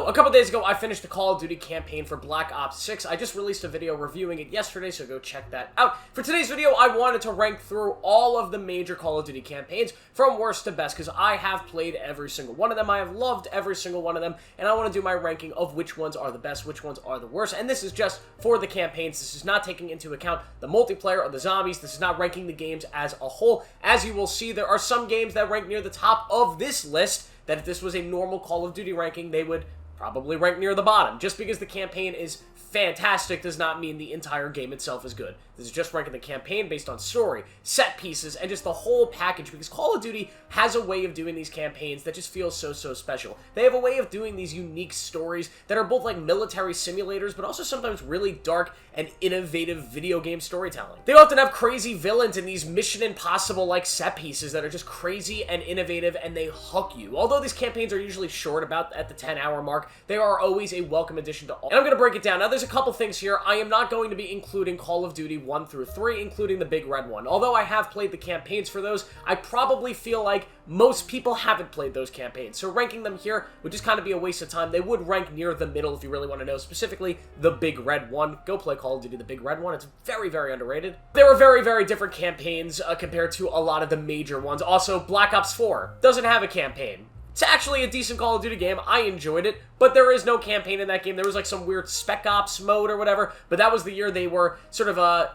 So, a couple days ago, I finished the Call of Duty campaign for Black Ops 6. I just released a video reviewing it yesterday, so go check that out. For today's video, I wanted to rank through all of the major Call of Duty campaigns from worst to best, because I have played every single one of them. I have loved every single one of them, and I want to do my ranking of which ones are the best, which ones are the worst. And this is just for the campaigns. This is not taking into account the multiplayer or the zombies. This is not ranking the games as a whole. As you will see, there are some games that rank near the top of this list that if this was a normal Call of Duty ranking, they would probably rank near the bottom. Just because the campaign is fantastic does not mean the entire game itself is good. This is just ranking the campaign based on story, set pieces, and just the whole package, because Call of Duty has a way of doing these campaigns that just feels so special. They have a way of doing these unique stories that are both like military simulators, but also sometimes really dark and innovative video game storytelling. They often have crazy villains in these Mission Impossible-like set pieces that are just crazy and innovative, and they hook you. Although these campaigns are usually short, about at the 10-hour mark, they are always a welcome addition to all. And I'm going to break it down. Now, there's a couple things here. I am not going to be including Call of Duty 1 through 3, including the big red one. Although I have played the campaigns for those, I probably feel like most people haven't played those campaigns. So ranking them here would just kind of be a waste of time. They would rank near the middle if you really want to know, specifically the big red one. Go play Call of Duty the big red one. It's very, very underrated. They were very different campaigns compared to a lot of the major ones. Also, Black Ops 4 doesn't have a campaign. It's actually a decent Call of Duty game. I enjoyed it, but there is no campaign in that game. There was like some weird Spec Ops mode or whatever, but that was the year they were sort of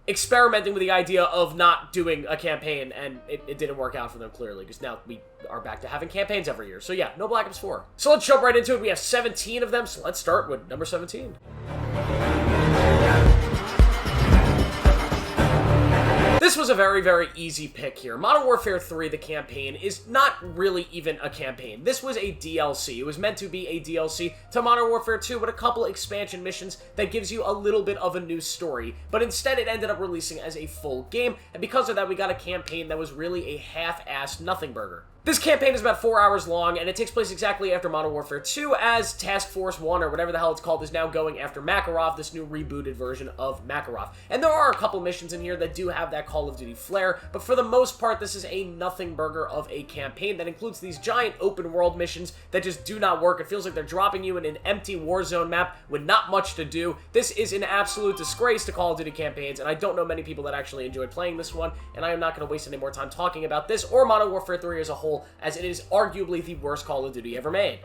experimenting with the idea of not doing a campaign, and it didn't work out for them, clearly, because now we are back to having campaigns every year. So yeah, no Black Ops 4. So let's jump right into it. We have 17 of them, so let's start with number 17. This was a very easy pick here. Modern Warfare 3, the campaign, is not really even a campaign. This was a DLC. It was meant to be a DLC to Modern Warfare 2 with a couple expansion missions that gives you a little bit of a new story. But instead, it ended up releasing as a full game, and because of that, we got a campaign that was really a half-assed nothing burger. This campaign is about 4 hours long, and it takes place exactly after Modern Warfare 2, as Task Force 1, or whatever the hell it's called, is now going after Makarov, this new rebooted version of Makarov. And there are a couple missions in here that do have that Call of Duty flair, but for the most part, this is a nothing burger of a campaign that includes these giant open-world missions that just do not work. It feels like they're dropping you in an empty Warzone map with not much to do. This is an absolute disgrace to Call of Duty campaigns, and I don't know many people that actually enjoyed playing this one, and I am not going to waste any more time talking about this or Modern Warfare 3 as a whole, as it is arguably the worst Call of Duty ever made.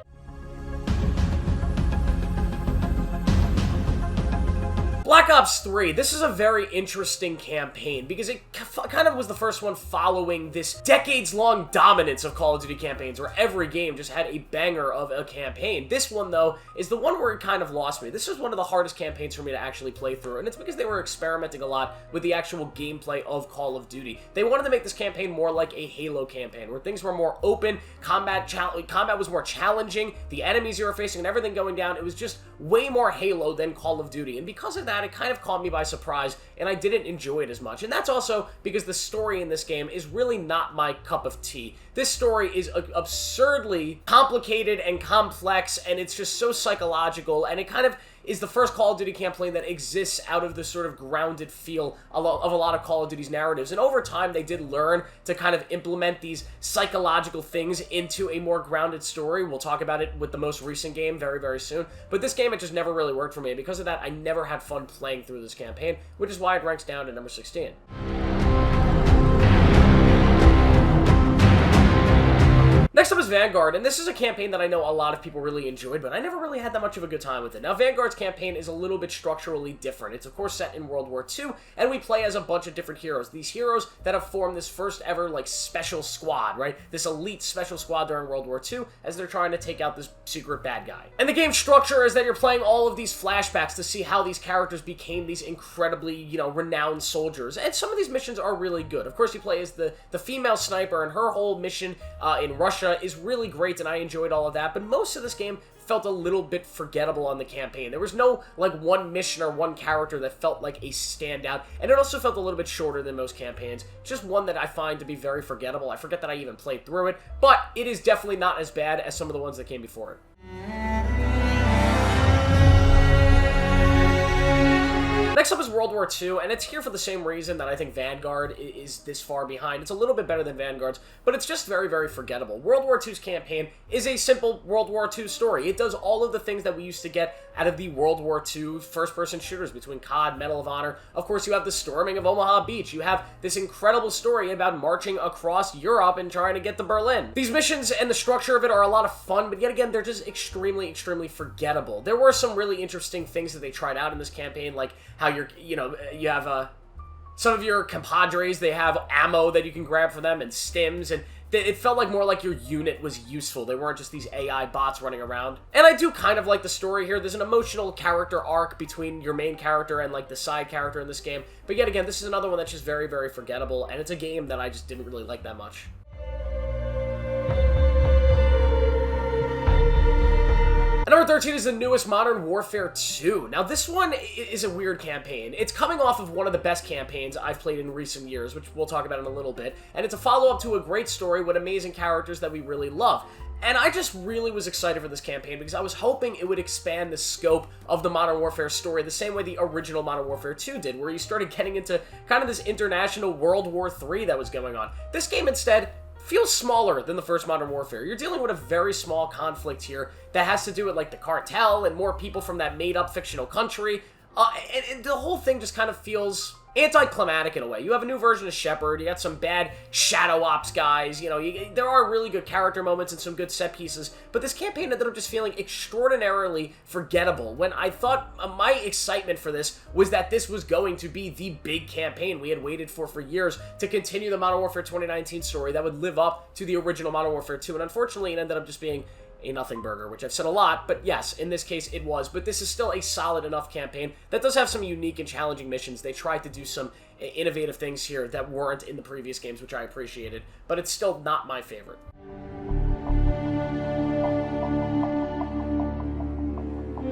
Black Ops 3, this is a very interesting campaign because it kind of was the first one following this decades-long dominance of Call of Duty campaigns where every game just had a banger of a campaign. This one, though, is the one where it kind of lost me. This is one of the hardest campaigns for me to actually play through, and it's because they were experimenting a lot with the actual gameplay of Call of Duty. They wanted to make this campaign more like a Halo campaign, where things were more open, combat was more challenging, the enemies you were facing and everything going down, it was just way more Halo than Call of Duty, and because of that, it kind of caught me by surprise, and I didn't enjoy it as much. And that's also because the story in this game is really not my cup of tea. This story is absurdly complicated and complex, and it's just so psychological, and it kind of is the first Call of Duty campaign that exists out of the sort of grounded feel of a lot of Call of Duty's narratives. And over time, they did learn to kind of implement these psychological things into a more grounded story. We'll talk about it with the most recent game very soon. But this game, it just never really worked for me. And because of that, I never had fun playing through this campaign, which is why it ranks down to number 16. Next up is Vanguard, and this is a campaign that I know a lot of people really enjoyed, but I never really had that much of a good time with it. Now, Vanguard's campaign is a little bit structurally different. It's, of course, set in World War II, and we play as a bunch of different heroes. These heroes that have formed this first ever, like, special squad, right? This elite special squad during World War II, as they're trying to take out this secret bad guy. And the game's structure is that you're playing all of these flashbacks to see how these characters became these incredibly, you know, renowned soldiers. And some of these missions are really good. Of course, you play as the female sniper, and her whole mission in Russia is really great, and I enjoyed all of that, but most of this game felt a little bit forgettable on the campaign. There was no, like, one mission or one character that felt like a standout, and it also felt a little bit shorter than most campaigns. Just one that I find to be very forgettable. I forget that I even played through it, but it is definitely not as bad as some of the ones that came before it. Next up is World War II, and it's here for the same reason that I think Vanguard is this far behind. It's a little bit better than Vanguard's, but it's just very, very forgettable. World War II's campaign is a simple World War II story. It does all of the things that we used to get out of the World War II first-person shooters between COD, Medal of Honor. Of course, you have the storming of Omaha Beach. You have this incredible story about marching across Europe and trying to get to Berlin. These missions and the structure of it are a lot of fun, but yet again, they're just extremely, extremely forgettable. There were some really interesting things that they tried out in this campaign, like how you have some of your compadres, they have ammo that you can grab for them and stims, and it felt like more like your unit was useful. They weren't just these AI bots running around. And I do kind of like the story here. There's an emotional character arc between your main character and like the side character in this game. But yet again, this is another one that's just very, very forgettable, and it's a game that I just didn't really like that much. And number 13 is the newest Modern Warfare 2. Now, this one is a weird campaign. It's coming off of one of the best campaigns I've played in recent years, which we'll talk about in a little bit, and it's a follow-up to a great story with amazing characters that we really love. And I just really was excited for this campaign because I was hoping it would expand the scope of the Modern Warfare story the same way the original Modern Warfare 2 did, where you started getting into kind of this international World War III that was going on. This game instead feels smaller than the first Modern Warfare. You're dealing with a very small conflict here that has to do with like the cartel and more people from that made-up fictional country. And the whole thing just kind of feels anticlimactic in a way. You have a new version of Shepard, you got some bad Shadow Ops guys, there are really good character moments and some good set pieces, but this campaign ended up just feeling extraordinarily forgettable, when I thought my excitement for this was that this was going to be the big campaign we had waited for years to continue the Modern Warfare 2019 story that would live up to the original Modern Warfare 2, and unfortunately it ended up just being a nothing burger, which I've said a lot, but yes, in this case it was. But this is still a solid enough campaign that does have some unique and challenging missions. They tried to do some innovative things here that weren't in the previous games, which I appreciated, but it's still not my favorite.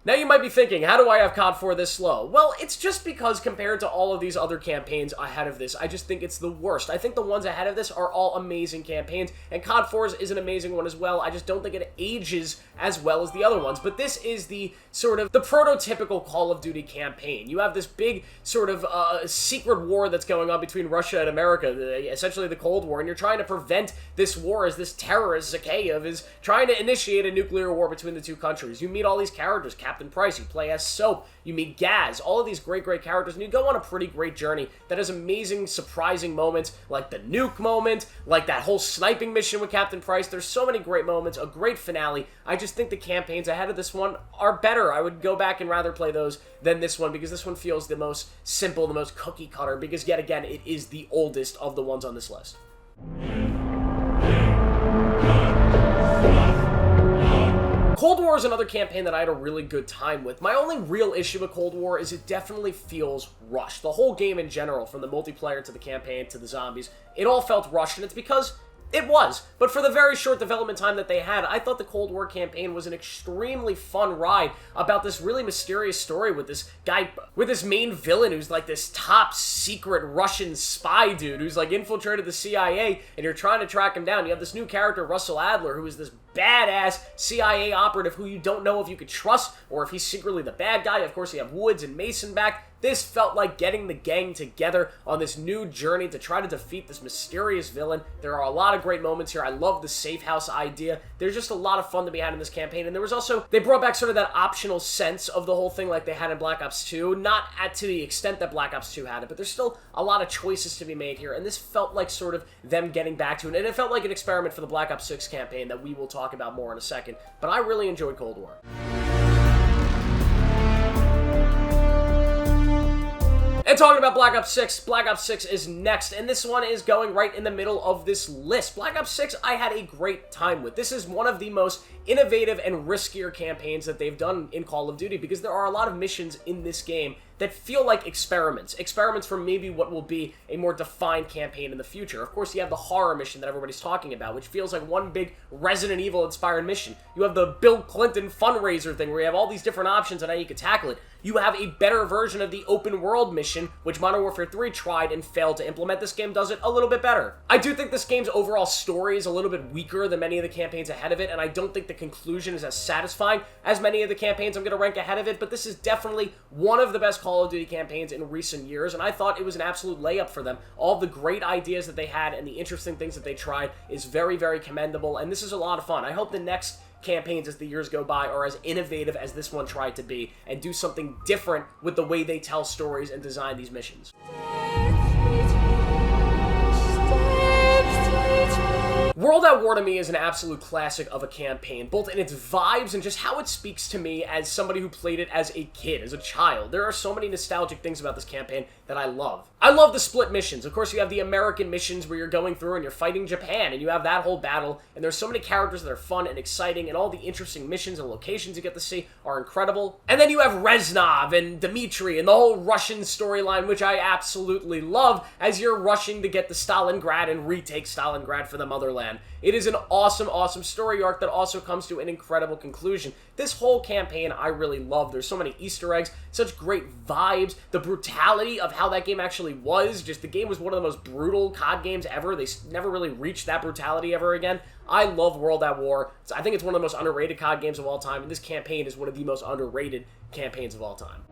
Now you might be thinking, how do I have COD 4 this slow? Well, it's just because compared to all of these other campaigns ahead of this, I just think it's the worst. I think the ones ahead of this are all amazing campaigns, and COD 4's is an amazing one as well. I just don't think it ages as well as the other ones, but this is the sort of the prototypical Call of Duty campaign. You have this big sort of secret war that's going on between Russia and America, essentially the Cold War, and you're trying to prevent this war as this terrorist, Zakhaev, is trying to initiate a nuclear war between the two countries. You meet all these characters, Captain Price, you play as Soap, you meet Gaz, all of these great, great characters, and you go on a pretty great journey that has amazing, surprising moments, like the nuke moment, like that whole sniping mission with Captain Price. There's so many great moments, a great finale. I just think the campaigns ahead of this one are better. I would go back and rather play those than this one, because this one feels the most simple, the most cookie cutter, because yet again, it is the oldest of the ones on this list. Cold War is another campaign that I had a really good time with. My only real issue with Cold War is it definitely feels rushed. The whole game in general, from the multiplayer to the campaign to the zombies, it all felt rushed, and it's because it was. But for the very short development time that they had, I thought the Cold War campaign was an extremely fun ride about this really mysterious story with this guy, with this main villain who's like this top secret Russian spy dude who's like infiltrated the CIA, and you're trying to track him down. You have this new character, Russell Adler, who is this badass CIA operative who you don't know if you could trust or if he's secretly the bad guy. Of course, you have Woods and Mason back. This felt like getting the gang together on this new journey to try to defeat this mysterious villain. There are a lot of great moments here. I love the safe house idea. There's just a lot of fun to be had in this campaign. And there was also, they brought back sort of that optional sense of the whole thing like they had in Black Ops 2. Not to the extent that Black Ops 2 had it, but there's still a lot of choices to be made here. And this felt like sort of them getting back to it. And it felt like an experiment for the Black Ops 6 campaign that we will talk about more in a second. But I really enjoyed Cold War. And talking about Black Ops 6 is next, and this one is going right in the middle of this list. Black Ops 6, I had a great time with. This is one of the most innovative and riskier campaigns that they've done in Call of Duty, because there are a lot of missions in this game that feel like experiments for maybe what will be a more defined campaign in the future. Of course, you have the horror mission that everybody's talking about, which feels like one big Resident Evil-inspired mission. You have the Bill Clinton fundraiser thing, where you have all these different options on how you could tackle it. You have a better version of the open world mission, which Modern Warfare 3 tried and failed to implement. This game does it a little bit better. I do think this game's overall story is a little bit weaker than many of the campaigns ahead of it, and I don't think the conclusion is as satisfying as many of the campaigns I'm going to rank ahead of it, but this is definitely one of the best Call Call of Duty campaigns in recent years, and I thought it was an absolute layup for them. All the great ideas that they had and the interesting things that they tried is very, very commendable, and this is a lot of fun. I hope the next campaigns as the years go by are as innovative as this one tried to be and do something different with the way they tell stories and design these missions. World at War to me is an absolute classic of a campaign, both in its vibes and just how it speaks to me as somebody who played it as a kid, as a child. There are so many nostalgic things about this campaign that I love. I love the split missions. Of course, you have the American missions where you're going through and you're fighting Japan, and you have that whole battle, and there's so many characters that are fun and exciting, and all the interesting missions and locations you get to see are incredible. And then you have Reznov and Dmitri and the whole Russian storyline, which I absolutely love, as you're rushing to get to Stalingrad and retake Stalingrad for the motherland. It is an awesome, awesome story arc that also comes to an incredible conclusion. This whole campaign I really love. There's so many Easter eggs, such great vibes, the brutality of how that game actually was. Just the game was one of the most brutal COD games ever. They never really reached that brutality ever again. I love World at War. I think it's one of the most underrated COD games of all time, and this campaign is one of the most underrated campaigns of all time.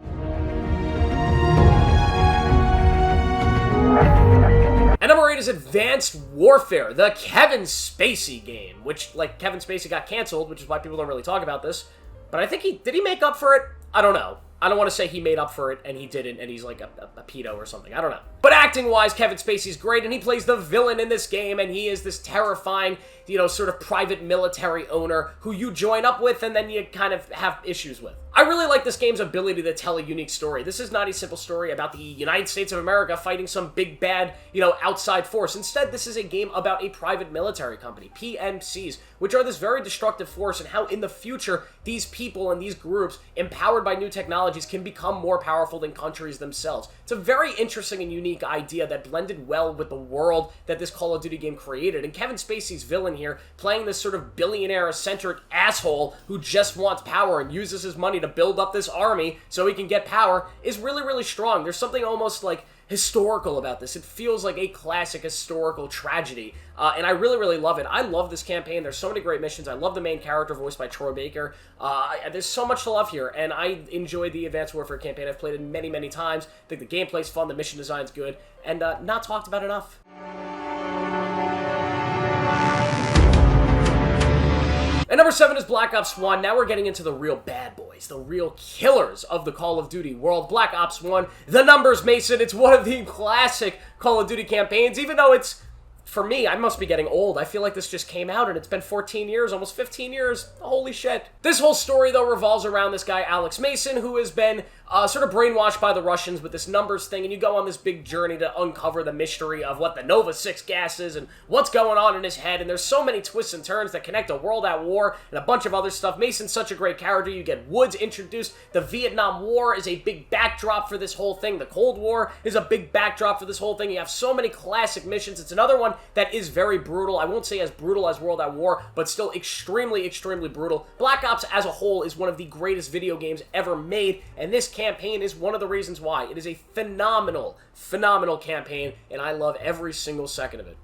And number 8 is Advanced Warfare, the Kevin Spacey game, which, like, Kevin Spacey got canceled, which is why people don't really talk about this, but I think did he make up for it? I don't know. I don't want to say he made up for it and he didn't and he's like a pedo or something. I don't know. But acting-wise, Kevin Spacey's great, and he plays the villain in this game, and he is this terrifying, you know, sort of private military owner who you join up with and then you kind of have issues with. I really like this game's ability to tell a unique story. This is not a simple story about the United States of America fighting some big bad, you know, outside force. Instead, this is a game about a private military company, PMCs, which are this very destructive force, and how in the future these people and these groups, empowered by new technologies, can become more powerful than countries themselves. It's a very interesting and unique idea that blended well with the world that this Call of Duty game created. And Kevin Spacey's villain here, playing this sort of billionaire-centric asshole who just wants power and uses his money to build up this army so he can get power, is really, really strong. There's something almost like historical about this. It feels like a classic historical tragedy, and I really, really love it. I love this campaign. There's so many great missions. I love the main character voiced by Troy Baker. There's so much to love here, and I enjoyed the Advanced Warfare campaign. I've played it many, many times. I think the gameplay's fun, the mission design's good, and not talked about enough. And number 7 is Black Ops 1. Now we're getting into the real bad boys, the real killers of the Call of Duty world. Black Ops 1, the numbers, Mason. It's one of the classic Call of Duty campaigns, even though it's, for me, I must be getting old. I feel like this just came out and it's been 14 years, almost 15 years. Holy shit. This whole story, though, revolves around this guy, Alex Mason, who has been sort of brainwashed by the Russians with this numbers thing, and you go on this big journey to uncover the mystery of what the Nova 6 gas is and what's going on in his head, and there's so many twists and turns that connect to World at War and a bunch of other stuff. Mason's such a great character. You get Woods introduced. The Vietnam War is a big backdrop for this whole thing. The Cold War is a big backdrop for this whole thing. You have so many classic missions. It's another one that is very brutal. I won't say as brutal as World at War, but still extremely, extremely brutal. Black Ops as a whole is one of the greatest video games ever made, and this campaign is one of the reasons why. It is a phenomenal, phenomenal campaign, and I love every single second of it.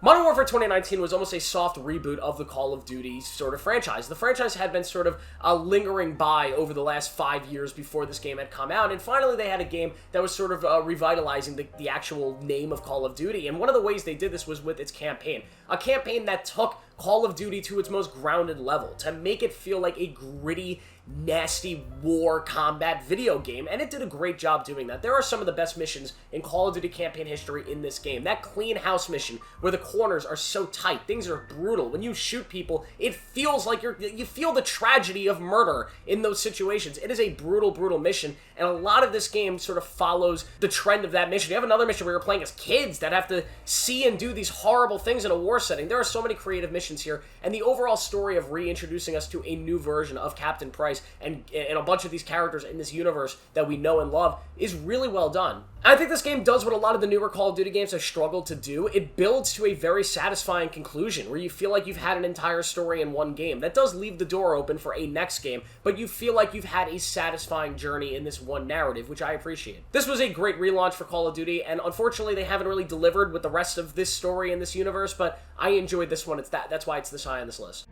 Modern Warfare 2019 was almost a soft reboot of the Call of Duty sort of franchise. The franchise had been sort of lingering by over the last 5 years before this game had come out, and finally they had a game that was sort of revitalizing the actual name of Call of Duty, and one of the ways they did this was with its campaign. A campaign that took Call of Duty to its most grounded level, to make it feel like a gritty, nasty war combat video game, and it did a great job doing that. There are some of the best missions in Call of Duty campaign history in this game. That clean house mission where the corners are so tight, things are brutal. When you shoot people, it feels like you feel the tragedy of murder in those situations. It is a brutal, brutal mission, and a lot of this game sort of follows the trend of that mission. You have another mission where you're playing as kids that have to see and do these horrible things in a war setting. There are so many creative missions here, and the overall story of reintroducing us to a new version of Captain Price and a bunch of these characters in this universe that we know and love is really well done. I think this game does what a lot of the newer Call of Duty games have struggled to do. It builds to a very satisfying conclusion where you feel like you've had an entire story in one game. That does leave the door open for a next game, but you feel like you've had a satisfying journey in this one narrative, which I appreciate. This was a great relaunch for Call of Duty, and unfortunately they haven't really delivered with the rest of this story in this universe, but I enjoyed this one. That's why it's this high on this list.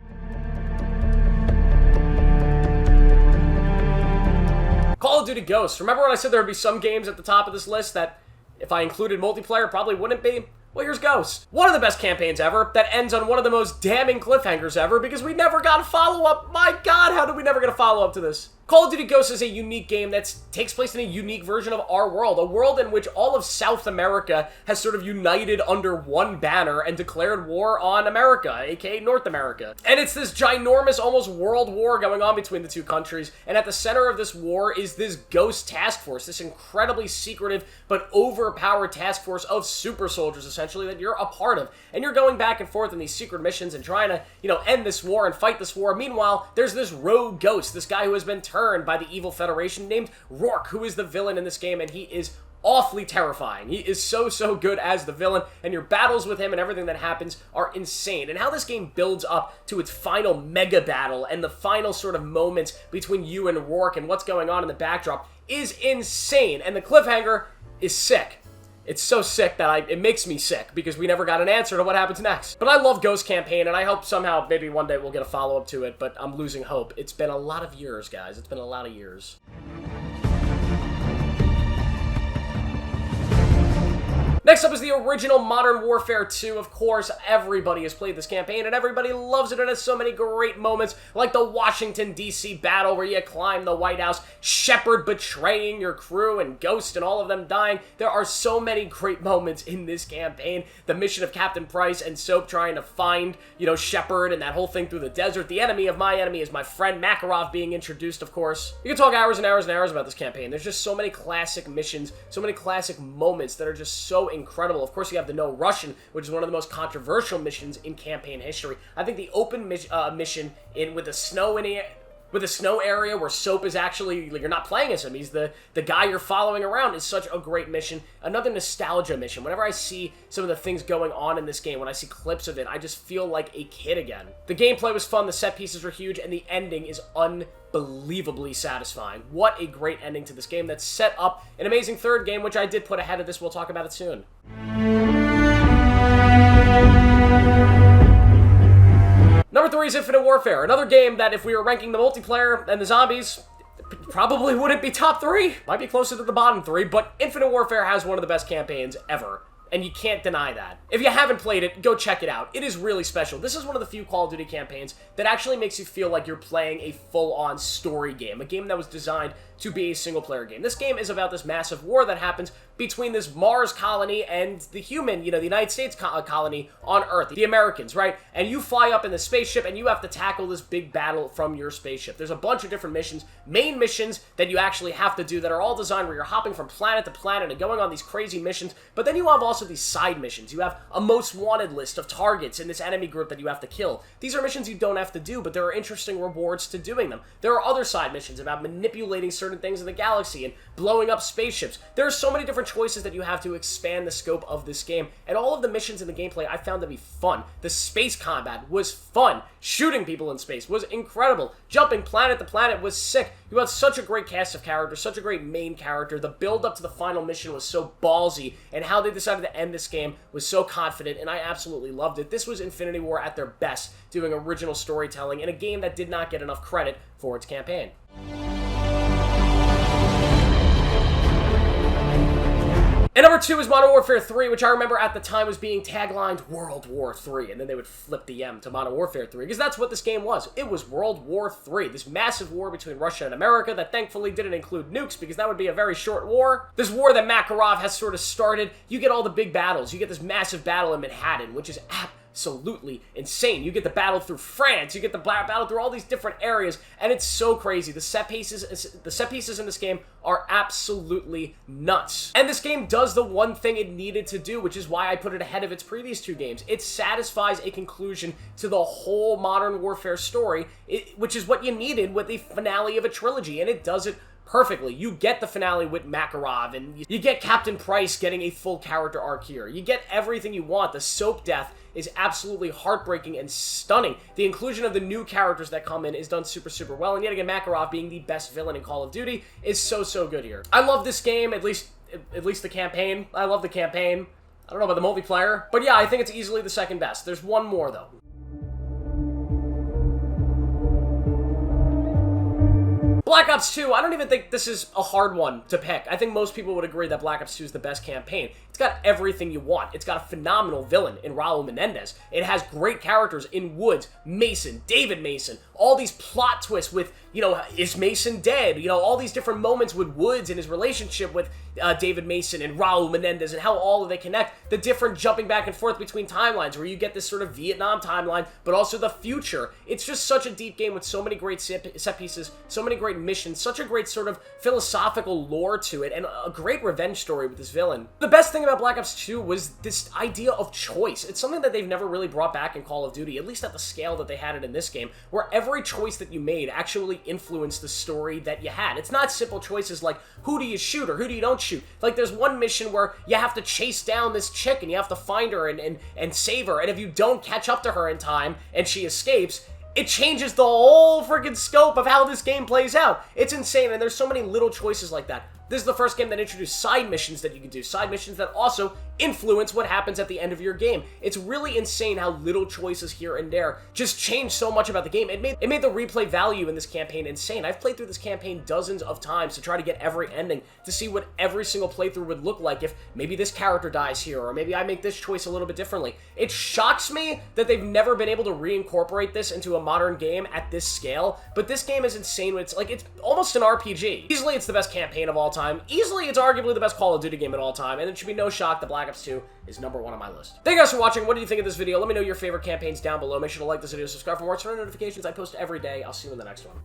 Call of Duty Ghosts. Remember when I said there would be some games at the top of this list that, if I included multiplayer, probably wouldn't be? Well, here's Ghost. One of the best campaigns ever that ends on one of the most damning cliffhangers ever because we never got a follow-up. My God, how did we never get a follow-up to this? Call of Duty Ghosts is a unique game that takes place in a unique version of our world, a world in which all of South America has sort of united under one banner and declared war on America, aka North America. And it's this ginormous, almost world war going on between the two countries, and at the center of this war is this Ghost task force, this incredibly secretive but overpowered task force of super soldiers, essentially, that you're a part of. And you're going back and forth in these secret missions and trying to, end this war and fight this war. Meanwhile, there's this rogue Ghost, this guy who has been turned by the evil Federation named Rourke, who is the villain in this game, and he is awfully terrifying. He is so good as the villain, and your battles with him and everything that happens are insane. And how this game builds up to its final mega battle and the final sort of moments between you and Rourke and what's going on in the backdrop is insane. And the cliffhanger is sick. It's so sick that it makes me sick because we never got an answer to what happens next. But I love Ghost Campaign, and I hope somehow maybe one day we'll get a follow-up to it, but I'm losing hope. It's been a lot of years, guys. It's been a lot of years. Next up is the original Modern Warfare 2. Of course, everybody has played this campaign, and everybody loves it, and has so many great moments, like the Washington, D.C. battle where you climb the White House, Shepard betraying your crew, and Ghost and all of them dying. There are so many great moments in this campaign. The mission of Captain Price and Soap trying to find, Shepard, and that whole thing through the desert. The enemy of my enemy is my friend Makarov being introduced, of course. You can talk hours and hours and hours about this campaign. There's just so many classic missions, so many classic moments that are just so incredible. Of course, you have the No Russian, which is one of the most controversial missions in campaign history. I think the open mission with the snow in it, with a snow area where Soap is actually, you're not playing as him, he's the guy you're following around, is such a great mission. Another nostalgia mission. Whenever I see some of the things going on in this game, when I see clips of it, I just feel like a kid again. The gameplay was fun, the set pieces were huge, and the ending is unbelievably satisfying. What a great ending to this game that set up an amazing third game, which I did put ahead of this. We'll talk about it soon. Number 3 is Infinite Warfare, another game that if we were ranking the multiplayer and the zombies, probably wouldn't be top 3. Might be closer to the bottom 3, but Infinite Warfare has one of the best campaigns ever. And you can't deny that. If you haven't played it, go check it out. It is really special. This is one of the few Call of Duty campaigns that actually makes you feel like you're playing a full-on story game, a game that was designed to be a single-player game. This game is about this massive war that happens between this Mars colony and the human, the United States colony on Earth, the Americans, right? And you fly up in the spaceship and you have to tackle this big battle from your spaceship. There's a bunch of different missions, main missions that you actually have to do that are all designed where you're hopping from planet to planet and going on these crazy missions, but then you have also these side missions. You have a most wanted list of targets in this enemy group that you have to kill. These are missions you don't have to do, but there are interesting rewards to doing them. There are other side missions about manipulating certain things in the galaxy and blowing up spaceships. There are so many different choices that you have to expand the scope of this game, and all of the missions in the gameplay I found to be fun. The space combat was fun. Shooting people in space was incredible. Jumping planet to planet was sick. You had such a great cast of characters, such a great main character. The build up to the final mission was so ballsy, and how they decided to end this game was so confident, and I absolutely loved it. This was Infinity War at their best, doing original storytelling in a game that did not get enough credit for its campaign. And number 2 is Modern Warfare 3, which I remember at the time was being taglined World War 3, and then they would flip the M to Modern Warfare 3, because that's what this game was. It was World War 3, this massive war between Russia and America that thankfully didn't include nukes, because that would be a very short war. This war that Makarov has sort of started, you get all the big battles. You get this massive battle in Manhattan, which is absolutely insane. You get the battle through France, you get the battle through all these different areas, and it's so crazy. The set pieces in this game are absolutely nuts. And this game does the one thing it needed to do, which is why I put it ahead of its previous 2 games. It satisfies a conclusion to the whole Modern Warfare story, which is what you needed with the finale of a trilogy, and it does it perfectly. You get the finale with Makarov, and you get Captain Price getting a full character arc here. You get everything you want. The Soap death is absolutely heartbreaking and stunning. The inclusion of the new characters that come in is done super well, and yet again, Makarov being the best villain in Call of Duty is so good here. I love this game, at least the campaign. I love the campaign. I don't know about the multiplayer, but yeah, I think it's easily the second best. There's one more, though. Black Ops 2, I don't even think this is a hard one to pick. I think most people would agree that Black Ops 2 is the best campaign. It's got everything you want. It's got a phenomenal villain in Raul Menendez. It has great characters in Woods, Mason, David Mason, all these plot twists with, you know, is Mason dead? You know, all these different moments with Woods and his relationship with David Mason and Raul Menendez and how all of they connect. The different jumping back and forth between timelines where you get this sort of Vietnam timeline, but also the future. It's just such a deep game with so many great set pieces, so many great missions, such a great sort of philosophical lore to it, and a great revenge story with this villain. The best thing about Black Ops 2 was this idea of choice. It's something that they've never really brought back in Call of Duty, at least at the scale that they had it in this game, where every choice that you made actually influenced the story that you had. It's not simple choices like, who do you shoot or who do you don't shoot? Like, there's one mission where you have to chase down this chick and you have to find her and save her, and if you don't catch up to her in time and she escapes, it changes the whole freaking scope of how this game plays out. It's insane, and there's so many little choices like that. This is the first game that introduced side missions that you can do. Side missions that also influence what happens at the end of your game. It's really insane how little choices here and there just change so much about the game. It made the replay value in this campaign insane. I've played through this campaign dozens of times to try to get every ending, to see what every single playthrough would look like if maybe this character dies here, or maybe I make this choice a little bit differently. It shocks me that they've never been able to reincorporate this into a modern game at this scale, but this game is insane. It's like, it's almost an RPG. Easily, it's the best campaign of all time. Easily, it's arguably the best Call of Duty game of all time, and it should be no shock that Black Ops 2 is #1 on my list. Thank you guys for watching. What do you think of this video? Let me know your favorite campaigns down below. Make sure to like this video, subscribe for more, turn on notifications. I post every day. I'll see you in the next one.